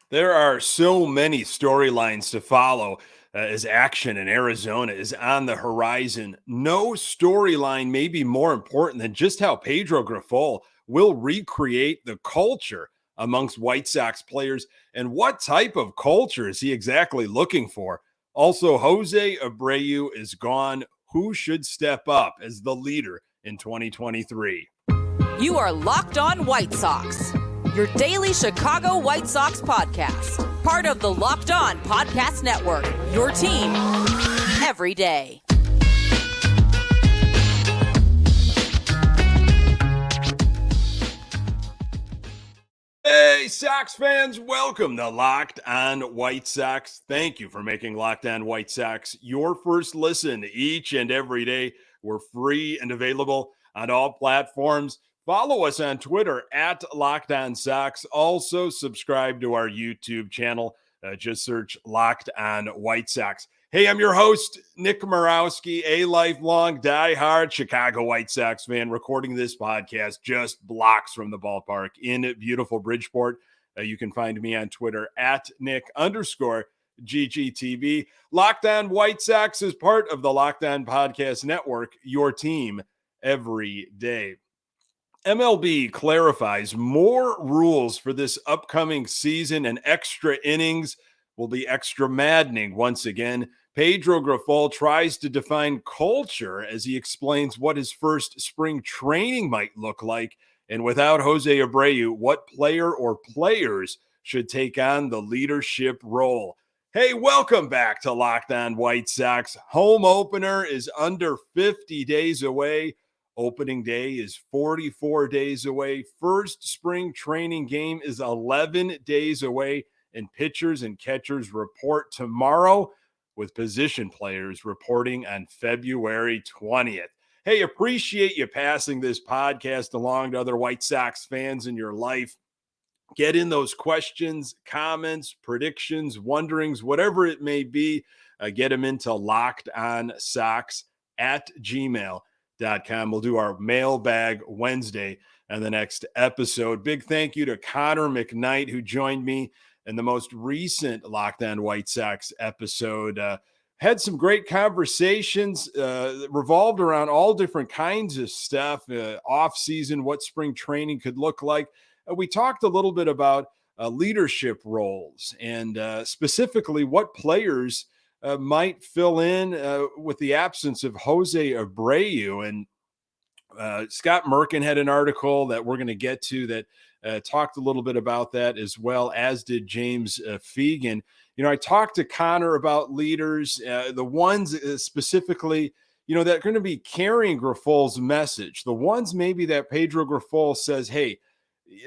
There are so many storylines to follow as action in Arizona is on the horizon. No storyline may be more important than just how Pedro Grifol will recreate the culture amongst White Sox players and what type of culture is he exactly looking for. Also, Jose Abreu is gone. Who should step up as the leader in 2023? You are Locked On White Sox, your daily Chicago White Sox podcast. Part of the Locked On Podcast Network, your team every day. Hey, Sox fans, welcome to Locked On White Sox. Thank you for making Locked On White Sox your first listen each and every day. We're free and available on all platforms. Follow us on Twitter at Locked On Sox. Also, subscribe to our YouTube channel. Just search Locked On White Sox. Hey, I'm your host, Nick Morawski, a lifelong diehard Chicago White Sox fan, recording this podcast just blocks from the ballpark in beautiful Bridgeport. You can find me on Twitter at Nick_GGTV. Locked On White Sox is part of the Locked On Podcast Network, your team every day. MLB clarifies more rules for this upcoming season, and extra innings will be extra maddening once again. Pedro Grifol tries to define culture as he explains what his first spring training might look like. And without Jose Abreu, what player or players should take on the leadership role? Hey, welcome back to Locked On White Sox. Home opener is under 50 days away. Opening day is 44 days away. First spring training game is 11 days away. And pitchers and catchers report tomorrow, with position players reporting on February 20th. Hey, appreciate you passing this podcast along to other White Sox fans in your life. Get in those questions, comments, predictions, wonderings, whatever it may be. Get them into lockedonsox@gmail.com. We'll do our mailbag Wednesday and the next episode. Big thank you to Connor McKnight, who joined me in the most recent Locked On White Sox episode. Had some great conversations revolved around all different kinds of stuff, off season, what spring training could look like. We talked a little bit about leadership roles and specifically what players might fill in with the absence of Jose Abreu. And Scott Merkin had an article that we're going to get to that talked a little bit about that, as well as did James Fegan. You know, I talked to Connor about leaders, the ones specifically, that are going to be carrying Grifol's message, the ones maybe that Pedro Grifol says, hey,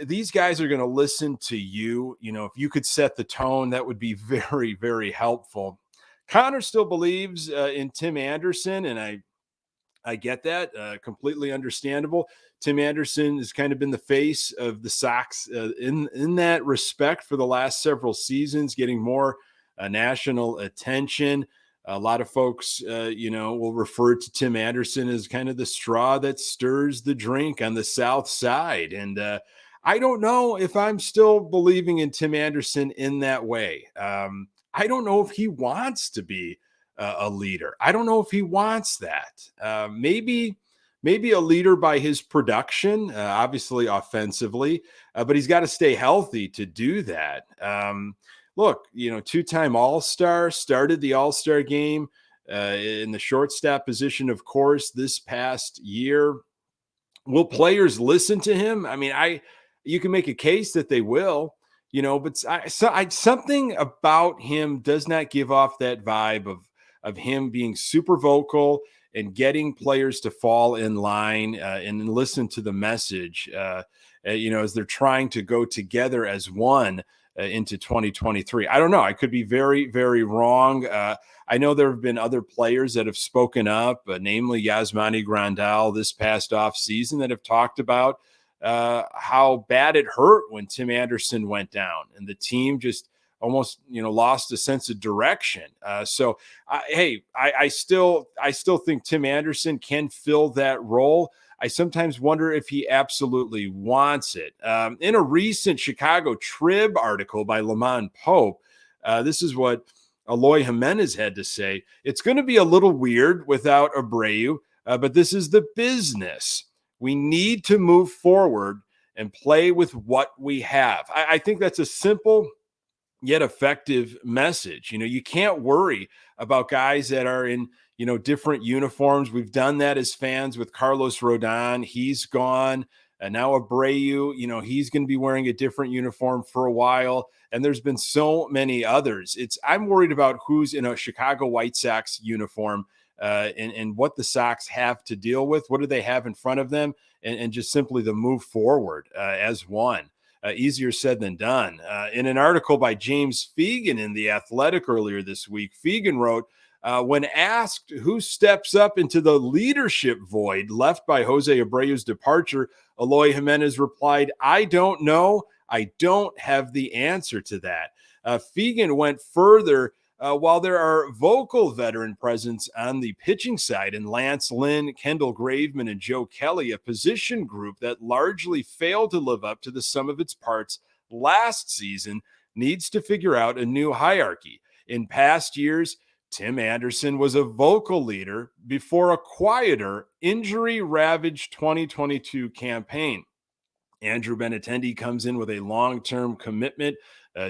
these guys are going to listen to you. If you could set the tone, that would be very, very helpful. Connor still believes in Tim Anderson, and I get that, completely understandable. Tim Anderson has kind of been the face of the Sox in that respect for the last several seasons, getting more national attention. A lot of folks, will refer to Tim Anderson as kind of the straw that stirs the drink on the South Side. And I don't know if I'm still believing in Tim Anderson in that way. I don't know if he wants to be a leader. I don't know if he wants that. Maybe a leader by his production, obviously offensively, but he's got to stay healthy to do that. Look, two-time All-Star, started the All-Star game in the shortstop position, of course, this past year. Will players listen to him? I mean, you can make a case that they will, but something about him does not give off that vibe of him being super vocal and getting players to fall in line and listen to the message, as they're trying to go together as one into 2023. I don't know. I could be very, very wrong. I know there have been other players that have spoken up, namely Yasmani Grandal this past off season, that have talked about how bad it hurt when Tim Anderson went down and the team just almost, lost a sense of direction. I still think Tim Anderson can fill that role. I sometimes wonder if he absolutely wants it. In a recent Chicago Trib article by Lamont Pope, this is what Eloy Jimenez had to say. It's going to be a little weird without Abreu, but this is the business. We need to move forward and play with what we have. I think that's a simple yet effective message. You can't worry about guys that are in, different uniforms. We've done that as fans with Carlos Rodon. He's gone. And now Abreu, he's going to be wearing a different uniform for a while. And there's been so many others. I'm worried about who's in a Chicago White Sox uniform and what the Sox have to deal with. What do they have in front of them? And just simply the move forward as one. Easier said than done. In an article by James Fegan in The Athletic earlier this week, Fegan wrote, when asked who steps up into the leadership void left by Jose Abreu's departure, Eloy Jimenez replied, I don't know. I don't have the answer to that. Fegan went further. While there are vocal veteran presence on the pitching side in Lance Lynn, Kendall Graveman, and Joe Kelly, a position group that largely failed to live up to the sum of its parts last season needs to figure out a new hierarchy. In past years, Tim Anderson was a vocal leader before a quieter, injury-ravaged 2022 campaign. Andrew Benintendi comes in with a long-term commitment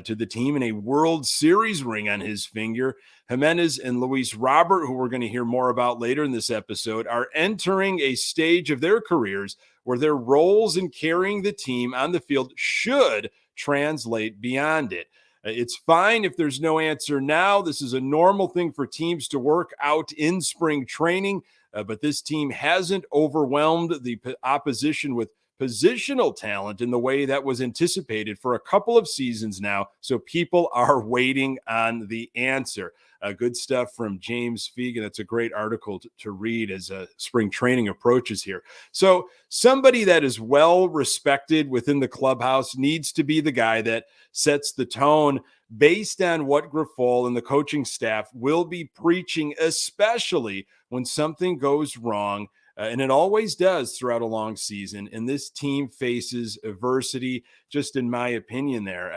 to the team and a World Series ring on his finger. Jimenez and Luis Robert, who we're going to hear more about later in this episode, are entering a stage of their careers where their roles in carrying the team on the field should translate beyond it. It's fine if there's no answer now. This is a normal thing for teams to work out in spring training, but this team hasn't overwhelmed the opposition with positional talent in the way that was anticipated for a couple of seasons now. So people are waiting on the answer. Good stuff from James Fegan. That's a great article to read as spring training approaches here. So somebody that is well respected within the clubhouse needs to be the guy that sets the tone based on what Grifol and the coaching staff will be preaching, especially when something goes wrong. And it always does throughout a long season. And this team faces adversity, just in my opinion there.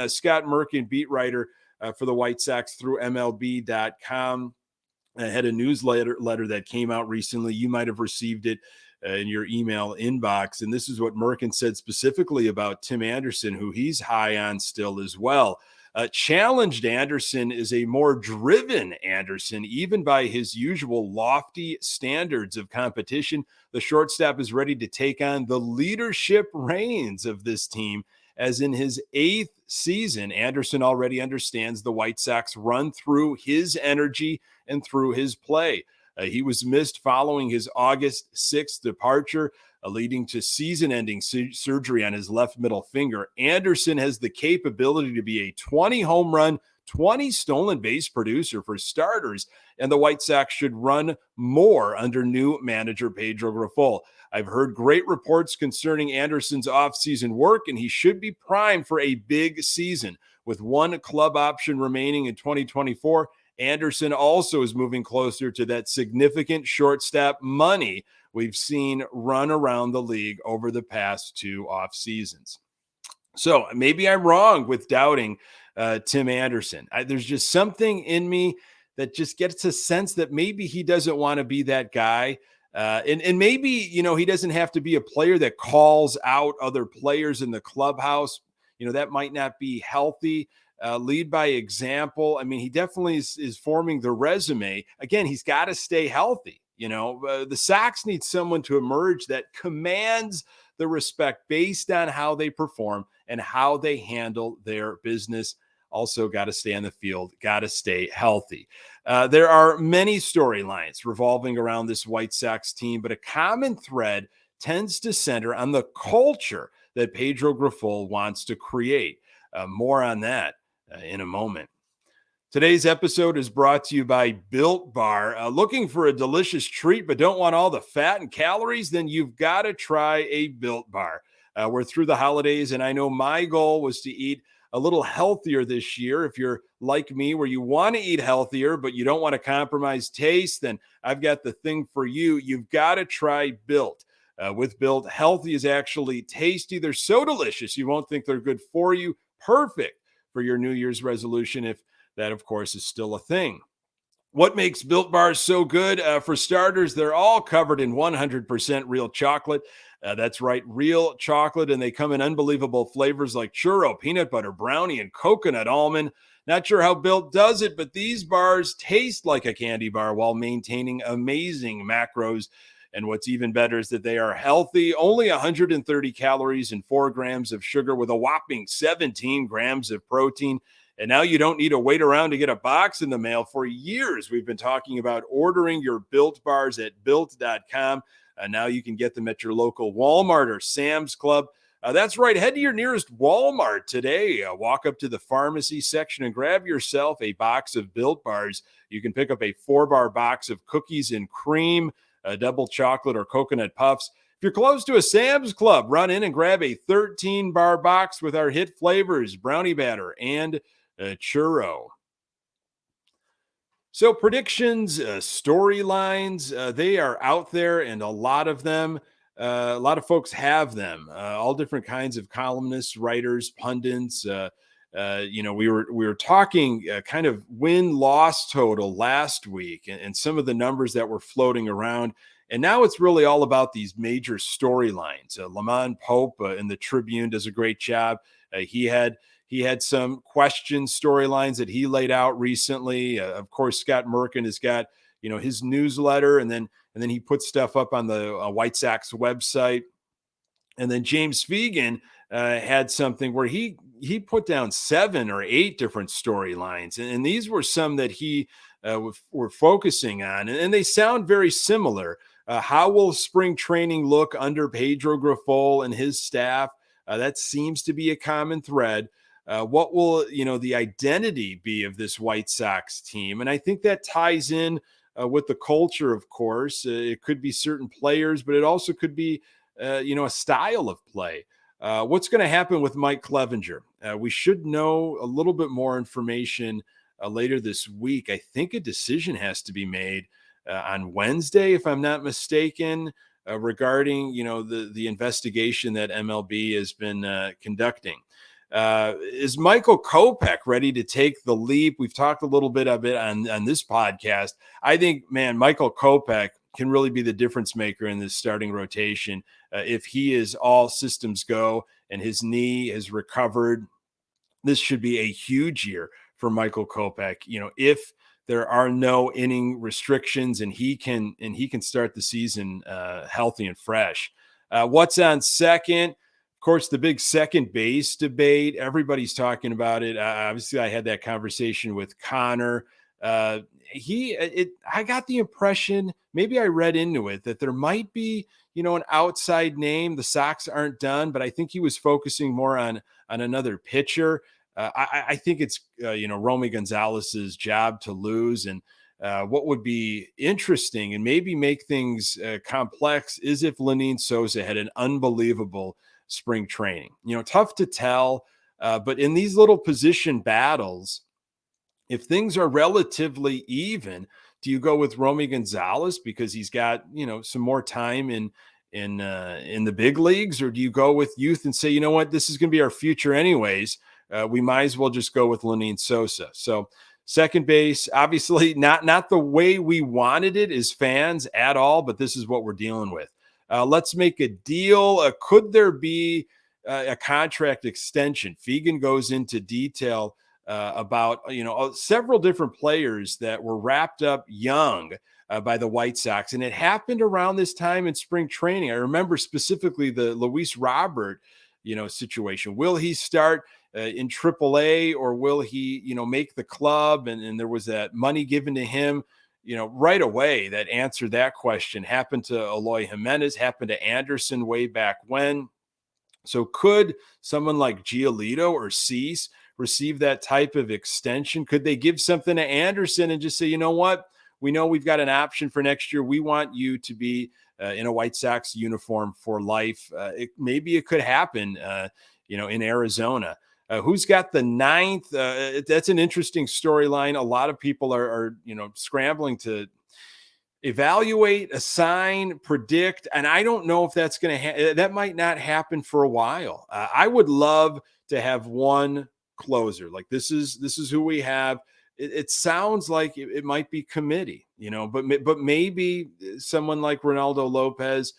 Scott Merkin, beat writer for the White Sox through MLB.com, had a newsletter that came out recently. You might have received it in your email inbox. And this is what Merkin said specifically about Tim Anderson, who he's high on still as well. Challenged Anderson is a more driven Anderson, even by his usual lofty standards of competition. The shortstop is ready to take on the leadership reins of this team, as in his 8th season. Anderson already understands the White Sox run through his energy and through his play. He was missed following his August 6th departure, leading to season-ending surgery on his left middle finger. Anderson has the capability to be a 20 home run, 20 stolen base producer for starters, and the White Sox should run more under new manager Pedro Grifol. I've heard great reports concerning Anderson's offseason work, and he should be primed for a big season. With one club option remaining in 2024, Anderson also is moving closer to that significant shortstop money we've seen run around the league over the past 2 off seasons. So maybe I'm wrong with doubting Tim Anderson. There's just something in me that just gets a sense that maybe he doesn't want to be that guy. And maybe, he doesn't have to be a player that calls out other players in the clubhouse. That might not be healthy. Lead by example. I mean, he definitely is forming the resume. Again, he's got to stay healthy. The Sox need someone to emerge that commands the respect based on how they perform and how they handle their business. Also got to stay on the field, got to stay healthy. There are many storylines revolving around this White Sox team, but a common thread tends to center on the culture that Pedro Grifol wants to create. More on that in a moment. Today's episode is brought to you by Built Bar. Looking for a delicious treat but don't want all the fat and calories? Then you've got to try a Built Bar. We're through the holidays, and I know my goal was to eat a little healthier this year, if you're like me, where you want to eat healthier, but you don't want to compromise taste, then I've got the thing for you. You've got to try Built. With Built, healthy is actually tasty. They're so delicious, you won't think they're good for you. Perfect for your New Year's resolution, if that, of course, is still a thing. What makes Built Bars so good? For starters, they're all covered in 100% real chocolate. That's right, real chocolate. And they come in unbelievable flavors like churro, peanut butter, brownie, and coconut almond. Not sure how Built does it, but these bars taste like a candy bar while maintaining amazing macros. And what's even better is that they are healthy, only 130 calories and 4 grams of sugar with a whopping 17 grams of protein. And now you don't need to wait around to get a box in the mail. For years, we've been talking about ordering your Built Bars at Built.com. Now you can get them at your local Walmart or Sam's Club. That's right. Head to your nearest Walmart today. Walk up to the pharmacy section and grab yourself a box of Built Bars. You can pick up a 4-bar box of cookies and cream, double chocolate, or coconut puffs. If you're close to a Sam's Club, run in and grab a 13-bar box with our hit flavors, brownie batter and churro. So predictions, storylines, they are out there, and a lot of them, a lot of folks have them. All different kinds of columnists, writers, pundits. We were talking kind of win-loss total last week, and some of the numbers that were floating around. And now it's really all about these major storylines. Lamont Pope in the Tribune does a great job. He had some question storylines that he laid out recently. Of course, Scott Merkin has got his newsletter, and then he puts stuff up on the White Sox website. And then James Fegan had something where he put down 7 or 8 different storylines, and these were some that he were focusing on, and they sound very similar. How will spring training look under Pedro Grifol and his staff? That seems to be a common thread. What will the identity be of this White Sox team? And I think that ties in with the culture, of course. It could be certain players, but it also could be a style of play. What's going to happen with Mike Clevenger? We should know a little bit more information later this week. I think a decision has to be made on Wednesday, if I'm not mistaken, regarding the investigation that MLB has been conducting. Is Michael Kopech ready to take the leap? We've talked a little bit of it on this podcast. I think, man, Michael Kopech can really be the difference maker in this starting rotation. If he is all systems go and his knee has recovered, this should be a huge year for Michael Kopech. If there are no inning restrictions and he can start the season healthy and fresh. What's on second? Of course, the big second base debate. Everybody's talking about it. Obviously, I had that conversation with Connor. I got the impression, maybe I read into it, that there might be, an outside name. The Sox aren't done, but I think he was focusing more on another pitcher. I think it's, Romy Gonzalez's job to lose. And what would be interesting and maybe make things complex is if Lenyn Sosa had an unbelievable spring training. Tough to tell, but in these little position battles, if things are relatively even, do you go with Romy Gonzalez because he's got some more time in the big leagues, or do you go with youth and say, this is going to be our future anyways? We might as well just go with Lenyn Sosa. So second base, obviously not the way we wanted it as fans at all, but this is what we're dealing with. Let's make a deal. Could there be a contract extension? Fegan goes into detail about several different players that were wrapped up young by the White Sox, and it happened around this time in spring training. I remember specifically the Luis Robert situation. Will he start in AAA, or will he make the club? And there was that money given to him right away that answered that question. Happened to Eloy Jimenez, happened to Anderson way back when. So could someone like Giolito or Cease receive that type of extension? Could they give something to Anderson and just say, we know we've got an option for next year. We want you to be in a White Sox uniform for life. Maybe it could happen, in Arizona. Who's got the ninth? That's an interesting storyline. A lot of people are scrambling to evaluate, assign, predict, and I don't know if that's going to that might not happen for a while. I would love to have one closer. Like this is who we have. It sounds like it might be committee, but maybe someone like Ronaldo Lopez,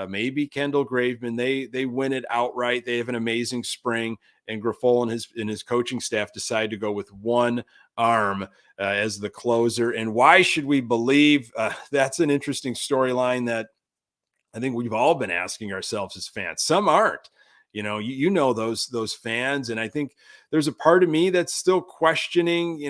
maybe Kendall Graveman, they win it outright. They have an amazing spring, and Grifol and his coaching staff decide to go with one arm as the closer. And why should we believe? That's an interesting storyline that I think we've all been asking ourselves as fans. Some aren't. You know those fans, and I think there's a part of me that's still questioning.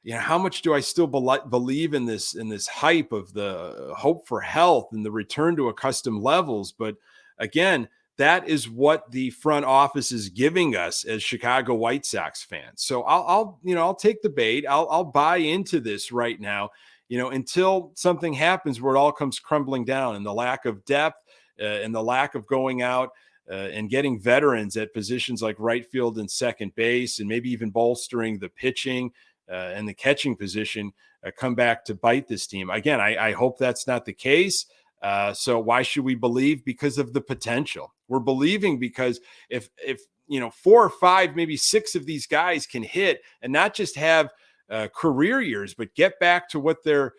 How much do I still believe in this hype of the hope for health and the return to accustomed levels? But again, that is what the front office is giving us as Chicago White Sox fans. So I'll take the bait. I'll buy into this right now, until something happens where it all comes crumbling down, and the lack of depth and the lack of going out and getting veterans at positions like right field and second base, and maybe even bolstering the pitching and the catching position come back to bite this team. Again, I hope that's not the case. So why should we believe? Because of the potential. We're believing because if 4 or 5, maybe 6 of these guys can hit and not just have career years, but get back to what they're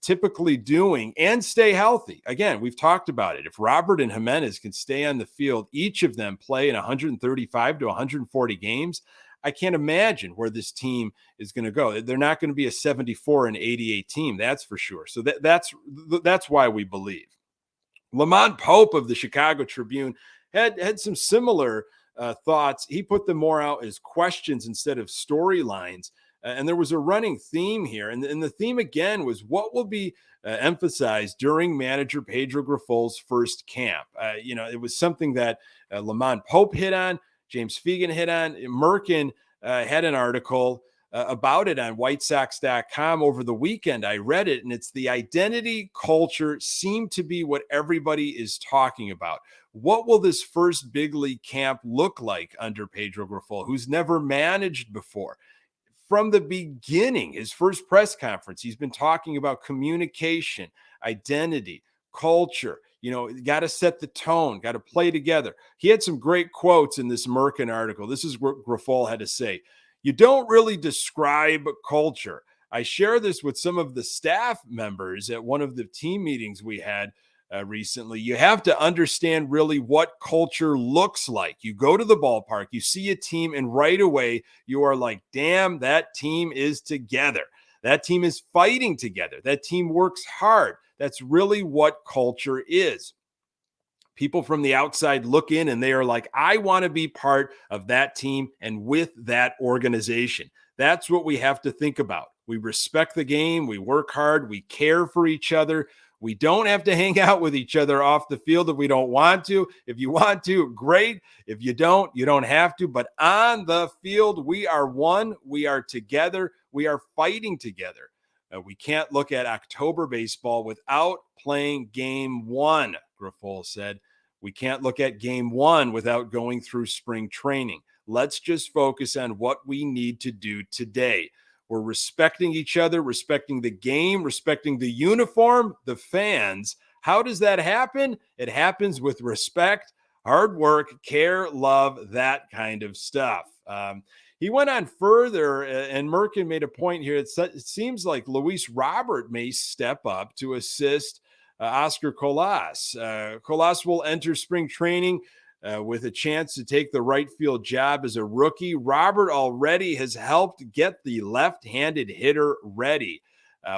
typically doing and stay healthy. Again, we've talked about it. If Robert and Jimenez can stay on the field, each of them play in 135 to 140 games, I can't imagine where this team is going to go. They're not going to be a 74 and 88 team, that's for sure. So that's why we believe. Lamont Pope of the Chicago Tribune had some similar thoughts. He put them more out as questions instead of storylines. And there was a running theme here. And the theme, again, was what will be emphasized during manager Pedro Grifol's first camp. It was something that Lamont Pope hit on, James Fegan hit on. Merkin had an article about it on WhiteSox.com over the weekend. I read it, and it's the identity culture seem to be what everybody is talking about. What will this first big league camp look like under Pedro Grifol, who's never managed before? From the beginning, his first press conference, he's been talking about communication, identity, culture. Got to set the tone, got to play together. He had some great quotes in this Merkin article. This is what Grifol had to say. You don't really describe culture. I share this with some of the staff members at one of the team meetings we had recently. You have to understand really what culture looks like. You go to the ballpark, you see a team, and right away you are like, damn, that team is together. That team is fighting together. That team works hard. That's really what culture is. People from the outside look in and they are like, I want to be part of that team and with that organization. That's what we have to think about. We respect the game. We work hard. We care for each other. We don't have to hang out with each other off the field if we don't want to. If you want to, great. If you don't have to. But on the field, we are one. We are together. We are fighting together. We can't look at October baseball without playing game one, Grifol said. We can't look at game one without going through spring training. Let's just focus on what we need to do today. We're respecting each other, respecting the game, respecting the uniform, the fans. How does that happen? It happens with respect, hard work, care, love, that kind of stuff. He went on further, and Merkin made a point here. It seems like Luis Robert may step up to assist Oscar Colas. Colas will enter spring training with a chance to take the right field job as a rookie. Robert already has helped get the left-handed hitter ready.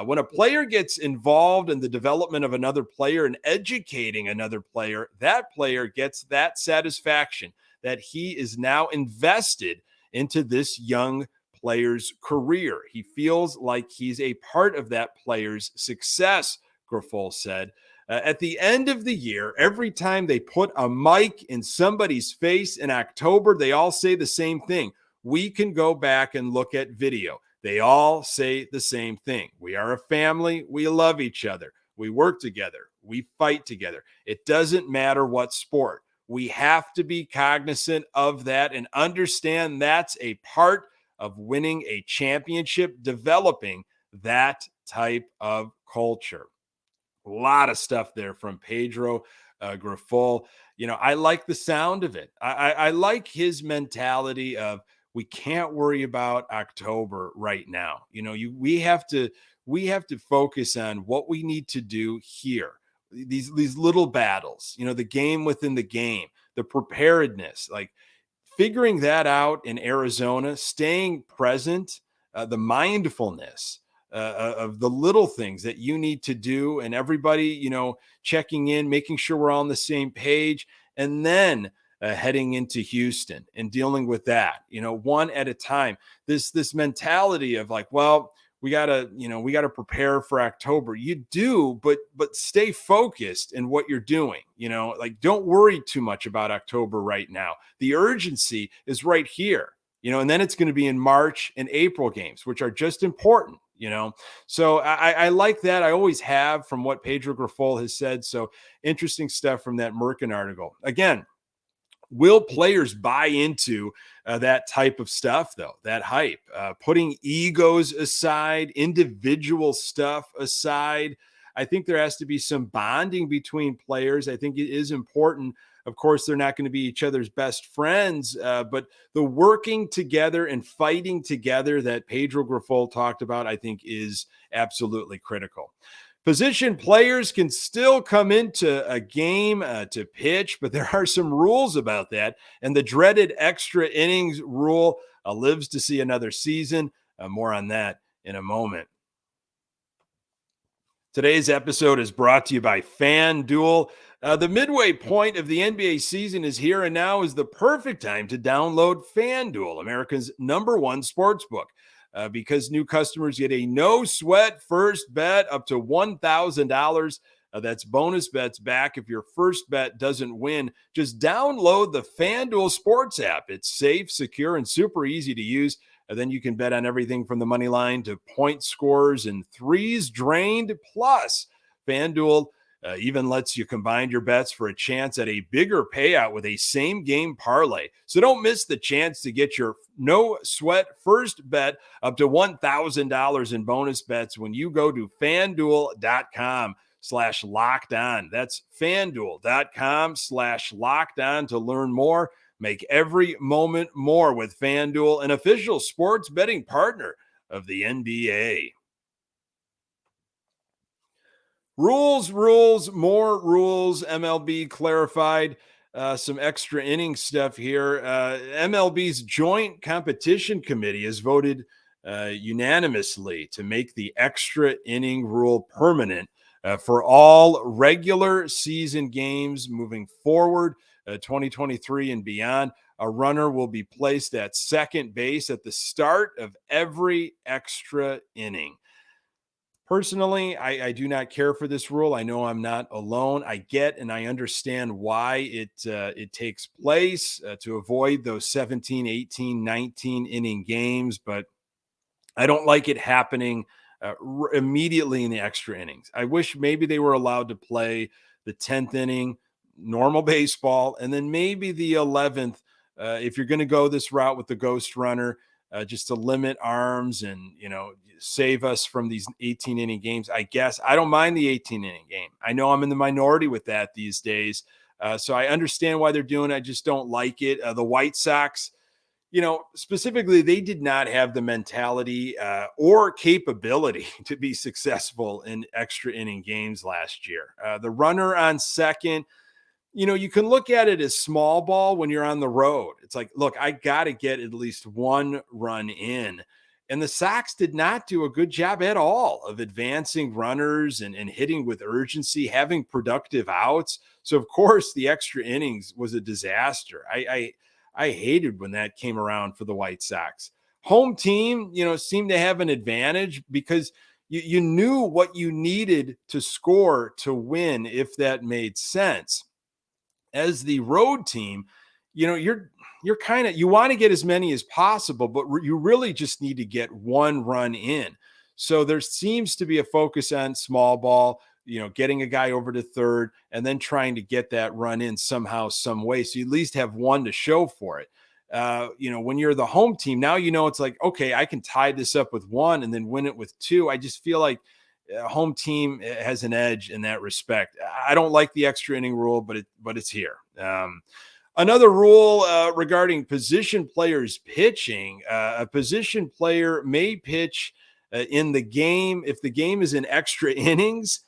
When a player gets involved in the development of another player and educating another player, that player gets that satisfaction that he is now invested into this young player's career. He feels like he's a part of that player's success, Grifol said. At the end of the year, every time they put a mic in somebody's face in October, they all say the same thing. We can go back and look at video. They all say the same thing. We are a family. We love each other. We work together. We fight together. It doesn't matter what sport. We have to be cognizant of that and understand that's a part of winning a championship, developing that type of culture. A lot of stuff there from Pedro Grifol. I like the sound of it. I like his mentality of we can't worry about October right now. We have to focus on what we need to do here. These little battles, the game within the game, the preparedness, like figuring that out in Arizona, staying present, the mindfulness of the little things that you need to do, and everybody, checking in, making sure we're all on the same page, and then heading into Houston and dealing with that, one at a time. This mentality of like, well, we gotta prepare for October. You do, but stay focused in what you're doing. Like don't worry too much about October right now. The urgency is right here. And then it's going to be in March and April games, which are just important. So I like that. I always have, from what Pedro Grifol has said. So interesting stuff from that Merkin article. Again, will players buy into that type of stuff, though, that hype, putting egos aside, individual stuff aside? I think there has to be some bonding between players. I think it is important. Of course, they're not going to be each other's best friends, but the working together and fighting together that Pedro Grifol talked about, I think, is absolutely critical. Position players can still come into a game to pitch, but there are some rules about that. And the dreaded extra innings rule lives to see another season. More on that in a moment. Today's episode is brought to you by FanDuel. The midway point of the NBA season is here, and now is the perfect time to download FanDuel, America's #1 sportsbook. Because new customers get a no-sweat first bet up to $1,000. That's bonus bets back if your first bet doesn't win. Just download the FanDuel Sports app. It's safe, secure, and super easy to use. And then you can bet on everything from the money line to point scores and threes drained. Plus, FanDuel even lets you combine your bets for a chance at a bigger payout with a same game parlay. So don't miss the chance to get your no sweat first bet up to $1,000 in bonus bets when you go to FanDuel.com/locked on. That's FanDuel.com/locked on to learn more. Make every moment more with FanDuel, an official sports betting partner of the NBA. Rules, more rules. MLB clarified some extra inning stuff here. MLB's Joint Competition Committee has voted unanimously to make the extra inning rule permanent for all regular season games moving forward, 2023 and beyond. A runner will be placed at second base at the start of every extra inning. Personally, I do not care for this rule. I know I'm not alone. I get and I understand why it takes place to avoid those 17, 18, 19 inning games, but I don't like it happening immediately in the extra innings. I wish maybe they were allowed to play the 10th inning, normal baseball, and then maybe the 11th, if you're going to go this route with the ghost runner, just to limit arms and, save us from these 18 inning games. I guess I don't mind the 18 inning game. I know I'm in the minority with that these days. So I understand why they're doing it. I just don't like it. The White Sox, specifically, they did not have the mentality or capability to be successful in extra inning games last year. The runner on second, you can look at it as small ball when you're on the road. It's like, look, I got to get at least one run in. And the Sox did not do a good job at all of advancing runners and hitting with urgency, having productive outs. So, of course, the extra innings was a disaster. I hated when that came around for the White Sox. Home team, seemed to have an advantage because you knew what you needed to score to win, if that made sense. As the road team, you're kind of, you want to get as many as possible, but you really just need to get one run in. So there seems to be a focus on small ball, getting a guy over to third and then trying to get that run in somehow, some way. So you at least have one to show for it. When you're the home team, now, it's like, okay, I can tie this up with one and then win it with two. I just feel like home team has an edge in that respect. I don't like the extra inning rule, but it's here. Another rule regarding position players pitching, a position player may pitch in the game if the game is in extra innings,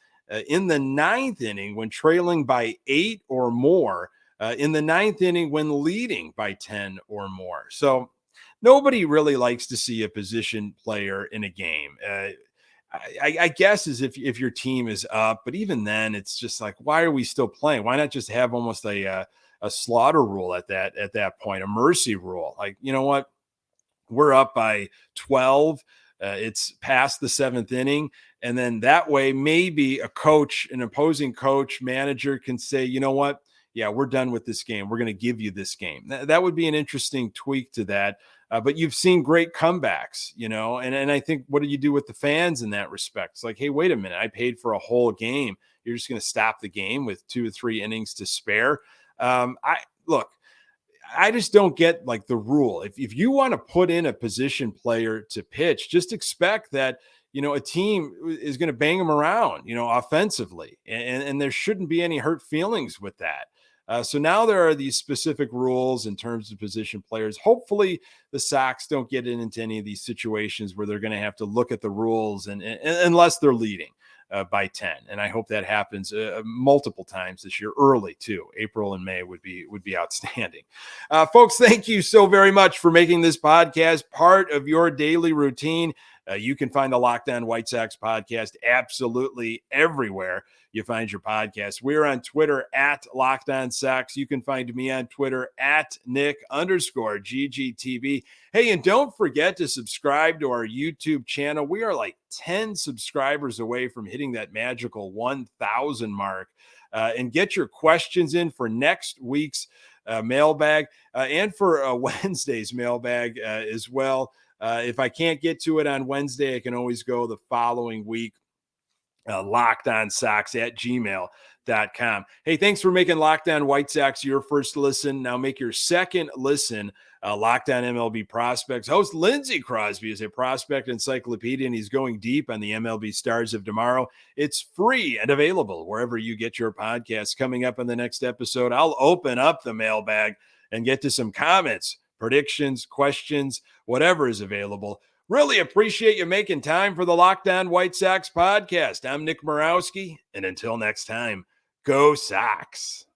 in the ninth inning when trailing by 8 or more, in the ninth inning when leading by 10 or more. So nobody really likes to see a position player in a game. I guess is if your team is up, but even then it's just like, why are we still playing? Why not just have almost a slaughter rule at that point, a mercy rule? Like, you know what? We're up by 12. It's past the 7th inning. And then that way, maybe an opposing coach, manager can say, you know what? Yeah, we're done with this game. We're going to give you this game. That would be an interesting tweak to that. But you've seen great comebacks, and I think, what do you do with the fans in that respect? It's like, hey, wait a minute. I paid for a whole game. You're just going to stop the game with 2 or 3 innings to spare. I just don't get like the rule. If you want to put in a position player to pitch, just expect that, a team is going to bang them around, offensively. And there shouldn't be any hurt feelings with that. So now there are these specific rules in terms of position players. Hopefully the Sox don't get into any of these situations where they're going to have to look at the rules and unless they're leading by 10. And I hope that happens multiple times this year, early too. April and May would be outstanding. Folks, thank you so very much for making this podcast part of your daily routine. You can find the Locked On White Sox podcast absolutely everywhere you find your podcast. We're on Twitter at Locked On Sox. You can find me on Twitter at Nick_GGTV. Hey, and don't forget to subscribe to our YouTube channel. We are like 10 subscribers away from hitting that magical 1,000 mark. And get your questions in for next week's mailbag and for Wednesday's mailbag as well. If I can't get to it on Wednesday, I can always go the following week. LockedOnSox@gmail.com. Hey, thanks for making Locked On White Sox your first listen. Now make your second listen Locked On MLB Prospects. Host Lindsey Crosby is a prospect encyclopedia, and he's going deep on the MLB stars of tomorrow. It's free and available wherever you get your podcasts. Coming up in the next episode, I'll open up the mailbag and get to some comments, predictions, questions, whatever is available. Really appreciate you making time for the Locked On White Sox podcast. I'm Nick Morawski, and until next time, go Sox.